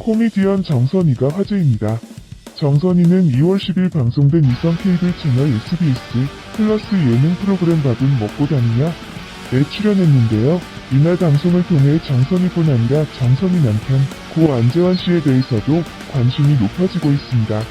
코미디언 정선희가 화제입니다. 정선희는 2월 10일 방송된 이성 케이블 채널 SBS 플러스 예능 프로그램 밥은 먹고 다니냐에 출연했는데요. 이날 방송을 통해 정선희뿐 아니라 정선희 남편 고 안재환 씨에 대해서도 관심이 높아지고 있습니다.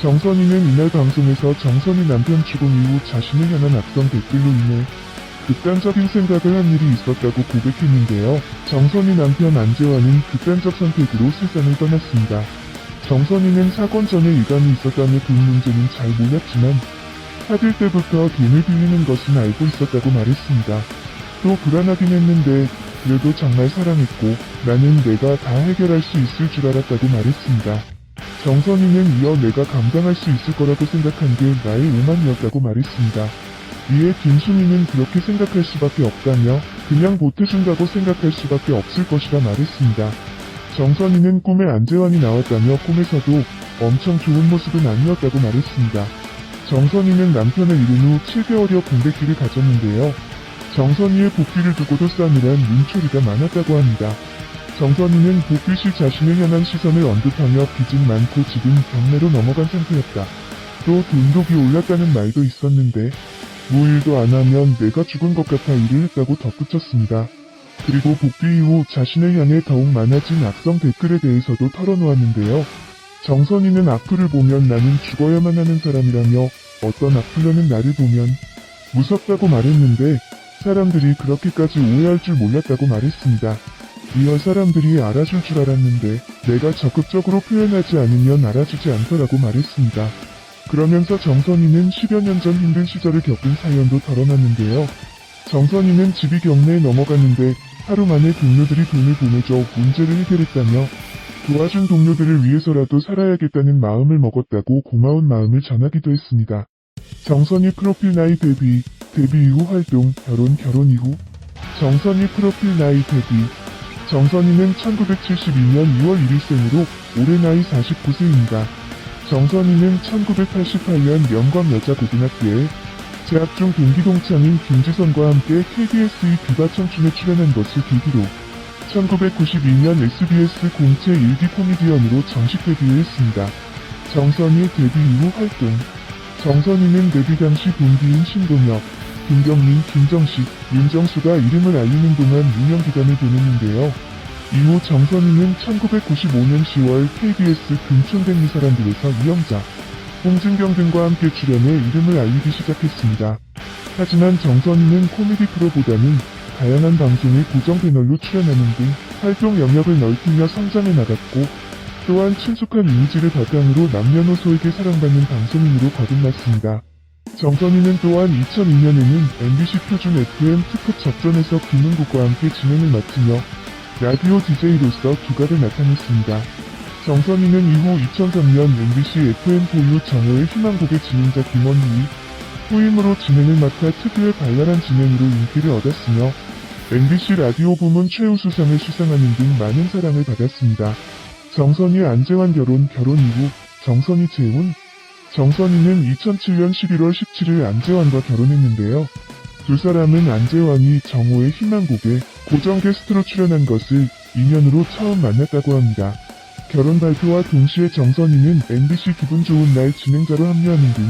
정선희는 이날 방송에서 정선희 남편 죽음 이후 자신을 향한 악성 댓글로 인해 극단적인 생각을 한 일이 있었다고 고백했는데요. 정선희 남편 안재환은 극단적 선택으로 세상을 떠났습니다. 정선희는 사건 전에 일감이 있었다며 돈 문제는 잘 몰랐지만 사귈 때부터 돈을 빌리는 것은 알고 있었다고 말했습니다. 또 불안하긴 했는데 그래도 정말 사랑했고 나는 내가 다 해결할 수 있을 줄 알았다고 말했습니다. 정선희는 이어 내가 감당할 수 있을 거라고 생각한 게 나의 오만이었다고 말했습니다. 이에 김수미는 그렇게 생각할 수밖에 없다며 그냥 보태준다고 생각할 수밖에 없을 것이라 말했습니다. 정선희는 꿈에 안재환이 나왔다며 꿈에서도 엄청 좋은 모습은 아니었다고 말했습니다. 정선희는 남편을 잃은 후 7개월여 공백기를 가졌는데요. 정선희의 복귀를 두고도 싸늘한 눈초리가 많았다고 합니다. 정선희는 복귀 시 자신을 향한 시선을 언급하며 빚은 많고 지금 경매로 넘어간 상태였다. 또 돈독이 올랐다는 말도 있었는데 뭐 일도 안 하면 내가 죽은 것 같아 일을 했다고 덧붙였습니다. 그리고 복귀 이후 자신을 향해 더욱 많아진 악성 댓글에 대해서도 털어놓았는데요. 정선희는 악플을 보면 나는 죽어야만 하는 사람이라며 어떤 악플러는 나를 보면 무섭다고 말했는데 사람들이 그렇게까지 오해할 줄 몰랐다고 말했습니다. 이어 사람들이 알아줄 줄 알았는데 내가 적극적으로 표현하지 않으면 알아주지 않더라고 말했습니다. 그러면서 정선희는 10여 년 전 힘든 시절을 겪은 사연도 털어놨는데요. 정선희는 집이 경매에 넘어갔는데 하루 만에 동료들이 돈을 보내줘 문제를 해결했다며 도와준 동료들을 위해서라도 살아야겠다는 마음을 먹었다고 고마운 마음을 전하기도 했습니다. 정선희 프로필 나이 데뷔 이후 활동, 결혼 이후 정선희 프로필 나이 데뷔 정선희는 1972년 2월 1일 생으로 올해 나이 49세입니다. 정선희는 1988년 영광여자고등학교에 재학 중 동기 동창인 김지선과 함께 KBS 비바 청춘에 출연한 것을 계기로 1992년 SBS 공채 일기 코미디언으로 정식 데뷔를 했습니다. 정선희의 데뷔 이후 활동 정선희는 데뷔 당시 동기인 신동엽, 김경민, 김정식, 윤정수가 이름을 알리는 동안 유명기간을 보냈는데요. 이후 정선희는 1995년 10월 KBS 금촌백리 사람들에서 이영자, 홍진경 등과 함께 출연해 이름을 알리기 시작했습니다. 하지만 정선희는 코미디 프로보다는 다양한 방송의 고정 패널로 출연하는 등 활동 영역을 넓히며 성장해 나갔고 또한 친숙한 이미지를 바탕으로 남녀노소에게 사랑받는 방송인으로 거듭났습니다. 정선희는 또한 2002년에는 MBC 표준 FM 특급 접전에서 김은국과 함께 진행을 맡으며 라디오 DJ로서 두각을 나타냈습니다. 정선희는 이후 2003년 MBC FM4U 정오의 희망곡의 진행자 김원희 후임으로 진행을 맡아 특유의 발랄한 진행으로 인기를 얻었으며 MBC 라디오 부문 최우수상을 수상하는 등 많은 사랑을 받았습니다. 정선희 안재환 결혼 이후 정선희 재혼 정선희는 2007년 11월 17일 안재환과 결혼했는데요. 두 사람은 안재환이 정오의 희망곡에 고정 게스트로 출연한 것을 인연으로 처음 만났다고 합니다. 결혼 발표와 동시에 정선희는 MBC 기분 좋은 날 진행자로 합류하는 등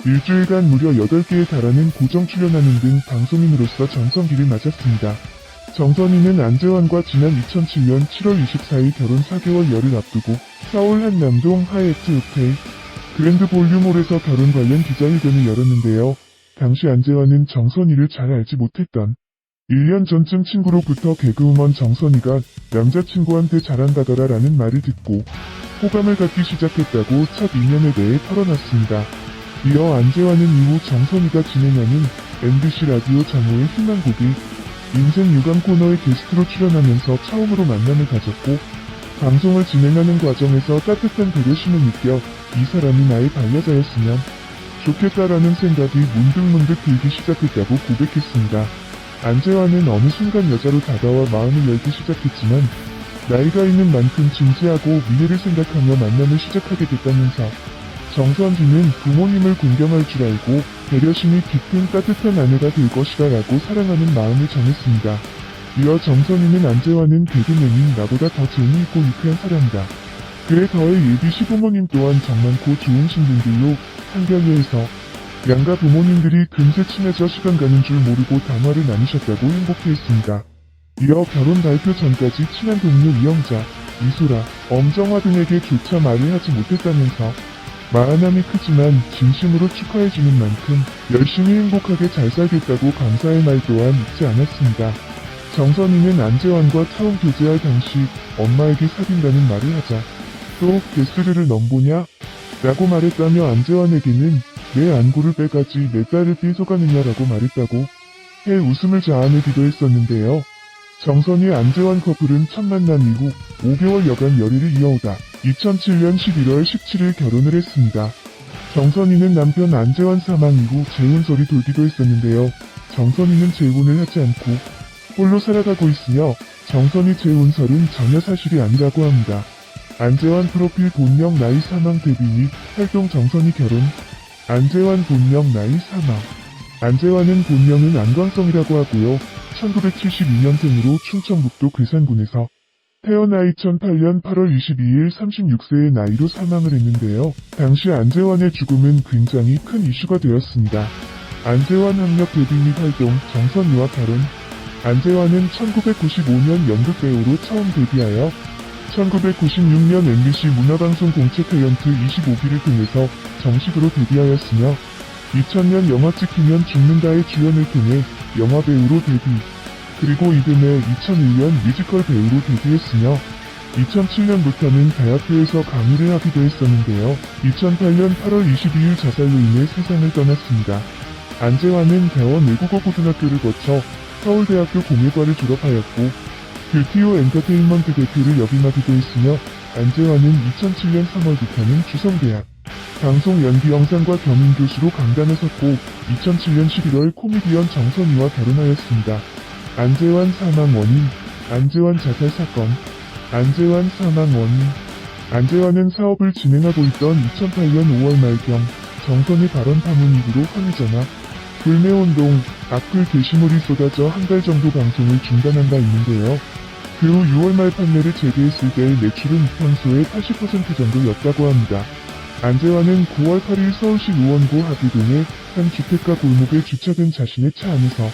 일주일간 무려 8개에 달하는 고정 출연하는 등 방송인으로서 전성기를 맞았습니다. 정선희는 안재환과 지난 2007년 7월 24일 결혼 4개월 열을 앞두고 서울 한남동 하얏트 호텔 그랜드 볼륨홀에서 결혼 관련 기자회견을 열었는데요. 당시 안재환은 정선희를 잘 알지 못했던 1년 전쯤 친구로부터 개그우먼 정선희가 남자친구한테 잘한다더라 라는 말을 듣고 호감을 갖기 시작했다고 첫 인연에 대해 털어놨습니다. 이어 안재환은 이후 정선희가 진행하는 MBC 라디오 정오의 희망곡이 인생 유감 코너에 게스트로 출연하면서 처음으로 만남을 가졌고 방송을 진행하는 과정에서 따뜻한 배려심을 느껴 이 사람이 나의 반려자였으면 좋겠다라는 생각이 문득문득 들기 시작했다고 고백했습니다. 안재환은 어느 순간 여자로 다가와 마음을 열기 시작했지만 나이가 있는 만큼 진지하고 미래를 생각하며 만남을 시작하게 됐다면서 정선희는 부모님을 존경할 줄 알고 배려심이 깊은 따뜻한 아내가 될 것이다 라고 사랑하는 마음을 전했습니다. 이어 정선희는 안재환은 개그맨인 나보다 더 재미있고 유쾌한 사람이다. 그에 더해 예비 시부모님 또한 정많고 좋으신 분들로 상견례에서 양가 부모님들이 금세 친해져 시간 가는 줄 모르고 담화를 나누셨다고 행복해했습니다. 이어 결혼 발표 전까지 친한 동료 이영자, 이소라, 엄정화 등에게 조차 말을 하지 못했다면서 마안함이 크지만 진심으로 축하해주는 만큼 열심히 행복하게 잘 살겠다고 감사의 말 또한 잊지 않았습니다. 정선이는 안재환과 차원 교제할 당시 엄마에게 사귄다는 말을 하자 또 데스르를 넘보냐? 라고 말했다며 안재환에게는 내 안구를 빼가지 내 딸을 삐져가느냐라고 말했다고 해 웃음을 자아내기도 했었는데요. 정선이 안재환 커플은 첫 만남 이후 5개월 여간 열애를 이어오다 2007년 11월 17일 결혼을 했습니다. 정선이는 남편 안재환 사망 이후 재혼설이 돌기도 했었는데요. 정선이는 재혼을 하지 않고 홀로 살아가고 있으며 정선이 재혼설은 전혀 사실이 아니라고 합니다. 안재환 프로필 본명 나이 사망 데뷔 및 활동 정선이 결혼 안재환 본명 나이 사망 안재환은 본명은 안광성이라고 하고요. 1972년생으로 충청북도 괴산군에서 태어나 2008년 8월 22일 36세의 나이로 사망을 했는데요. 당시 안재환의 죽음은 굉장히 큰 이슈가 되었습니다. 안재환 학력 데뷔 및 활동 정선이와 결혼 안재환은 1995년 연극배우로 처음 데뷔하여 1996년 MBC 문화방송 공채 탤런트 25기를 통해서 정식으로 데뷔하였으며 2000년 영화 찍히면 죽는다의 주연을 통해 영화배우로 데뷔 그리고 이듬해 2001년 뮤지컬 배우로 데뷔했으며 2007년부터는 대학교에서 강의를 하기도 했었는데요. 2008년 8월 22일 자살로 인해 세상을 떠났습니다. 안재환은 대원 외국어고등학교를 거쳐 서울대학교 공예과를 졸업하였고 뷰티오 엔터테인먼트 대표를 역임하기도 했으며 안재환은 2007년 3월부터는 주성대학 방송연기영상과 겸임교수로 강단에 섰고 2007년 11월 코미디언 정선이와 결혼하였습니다. 안재환 사망 원인 안재환 자살 사건 안재환 사망 원인 안재환은 사업을 진행하고 있던 2008년 5월 말경 정선이 발언 파문 이후로 황희전화 불매운동, 악플 게시물이 쏟아져 한 달 정도 방송을 중단한 바 있는데요. 그 후 6월 말 판매를 재개했을 때의 매출은 평소의 80% 정도였다고 합니다. 안재환은 9월 8일 서울시 노원구 하계동의 한 주택가 골목에 주차된 자신의 차 안에서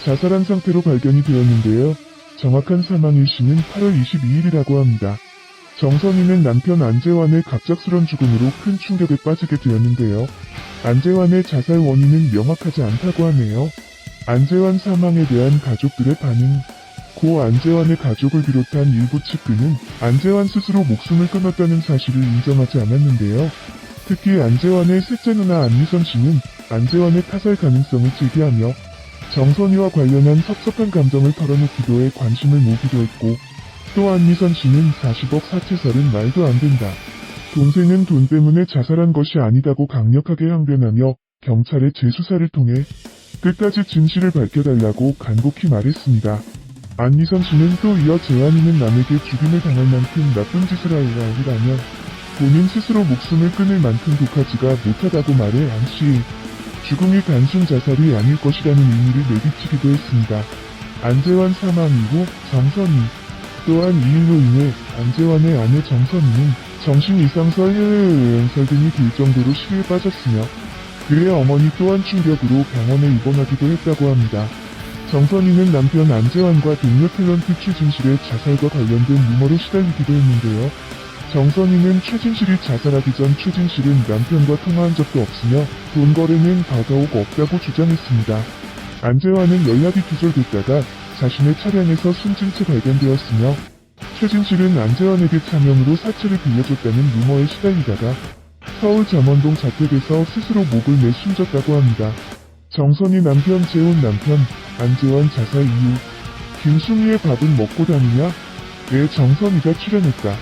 자살한 상태로 발견이 되었는데요. 정확한 사망 일시는 8월 22일이라고 합니다. 정선이는 남편 안재환의 갑작스런 죽음으로 큰 충격에 빠지게 되었는데요. 안재환의 자살 원인은 명확하지 않다고 하네요. 안재환 사망에 대한 가족들의 반응 고 안재환의 가족을 비롯한 일부 측근은 안재환 스스로 목숨을 끊었다는 사실을 인정하지 않았는데요. 특히 안재환의 셋째 누나 안미선 씨는 안재환의 타살 가능성을 제기하며 정선이와 관련한 섭섭한 감정을 털어놓기도 해 관심을 모으기도 했고 또 안미선 씨는 40억 사채설은 말도 안 된다. 동생은 돈 때문에 자살한 것이 아니다고 강력하게 항변하며 경찰의 재수사를 통해 끝까지 진실을 밝혀달라고 간곡히 말했습니다. 안미선 씨는 또 이어 재환이는 남에게 죽임을 당할 만큼 나쁜 짓을 할 아니라며 본인 스스로 목숨을 끊을 만큼 독하지가 못하다고 말해 안 씨의 죽음이 단순 자살이 아닐 것이라는 의미를 내비치기도 했습니다. 안재환 사망 이후 정선이 또한 이 일로 인해 안재환의 아내 정선이는 정신 이상설, 혈액오염설 등이 들 정도로 시리에 빠졌으며 그의 어머니 또한 충격으로 병원에 입원하기도 했다고 합니다. 정선이는 남편 안재환과 동료 탤런트 최진실의 자살과 관련된 루머로 시달리기도 했는데요. 정선이는 최진실이 자살하기 전 최진실은 남편과 통화한 적도 없으며 돈 거래는 더더욱 없다고 주장했습니다. 안재환은 연락이 두절됐다가 자신의 차량에서 숨진 채 발견되었으며 최진실은 안재환에게 차명으로 사채를 빌려줬다는 루머에 시달리다가 서울 잠원동 자택에서 스스로 목을 내 숨졌다고 합니다. 정선이 남편 재혼 남편 안재환 자살 이후 김수미의 밥은 먹고 다니냐? 에 정선이가 출연했다.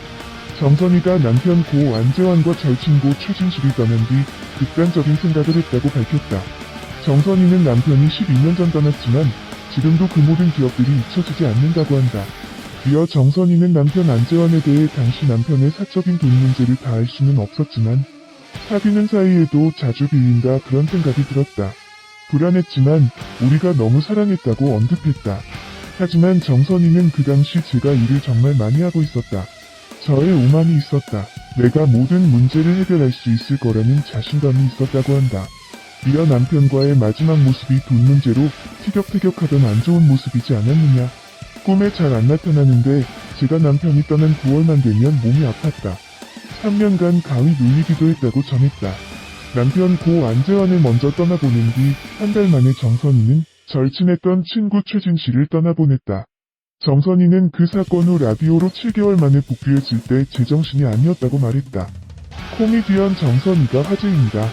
정선이가 남편 고 안재환과 절친고 최진실이 떠난 뒤 극단적인 생각을 했다고 밝혔다. 정선이는 남편이 12년 전 떠났지만 지금도 그 모든 기억들이 잊혀지지 않는다고 한다. 이어 정선이는 남편 안재환에 대해 당시 남편의 사적인 돈 문제를 다 알 수는 없었지만 사귀는 사이에도 자주 빌린다 그런 생각이 들었다. 불안했지만 우리가 너무 사랑했다고 언급했다. 하지만 정선이는 그 당시 제가 일을 정말 많이 하고 있었다. 저의 오만이 있었다. 내가 모든 문제를 해결할 수 있을 거라는 자신감이 있었다고 한다. 이어 남편과의 마지막 모습이 돈 문제로 티격태격하던 안 좋은 모습이지 않았느냐. 꿈에 잘 안 나타나는데 제가 남편이 떠난 9월만 되면 몸이 아팠다. 3년간 가위 눌리기도 했다고 전했다. 남편 고 안재환을 먼저 떠나보낸 뒤 한 달 만에 정선이는 절친했던 친구 최진 씨를 떠나보냈다. 정선이는 그 사건 후 라디오로 7개월 만에 복귀했을 때 제정신이 아니었다고 말했다. 코미디언 정선이가 화제입니다.